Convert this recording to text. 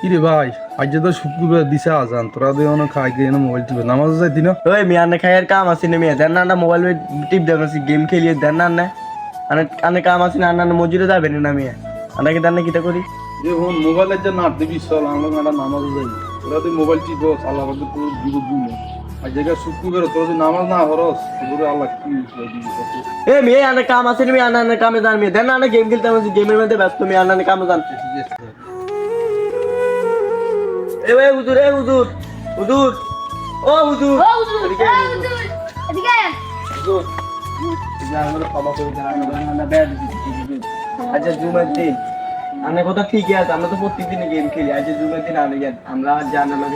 কিরে ভাই, আজ তো শুক্রবার দিশা আজান, তোরা দিয়ে খাই গিয়ে মোবাইল টিপে নামাজ যাইতি না? ওই মিয়া আন্নে খাইয়ের কাম আছে না মিয়া দেন না মোবাইল টিপ দেন গেম খেলিয়ে দেন না আনে কাম আছে না আন্না মজুরে যাবেন না মিয়া আন্নাকে দেন না কিটা করি যে হন মোবাইলের যে নাট দিবি চল আমরা একটা নামাজ যাই। তোরা তুই মোবাইল টিপো আল্লাহ পাকে তোর বিরোধ দিনে। আজ জায়গায় শুক্রবার তোরা যদি নামাজ না হরস তোর আল্লাহ কি দিবি কত? এ মিয়া আন্নে কাম আছে না মিয়া আন্না কামে যান মিয়া দেন না গেম খেলতে আমি গেমের মধ্যে ব্যস্ত মিয়া আন্না কামে যান এ ভাই হুজুর হুজুর ও হুজুর ও হুজুর, এদিকে ও আয়, হুজুর, এদিকে আয়। হুজুর আমরা ক্ষমা করে দেন আমরা ব্যাড দিচ্ছি আচ্ছা জুমার দিন আমরা কথা ঠিকই আছে আমরা তো প্রত্যেকদিন গেম খেলি আজ জুমার দিন আমরা জানা না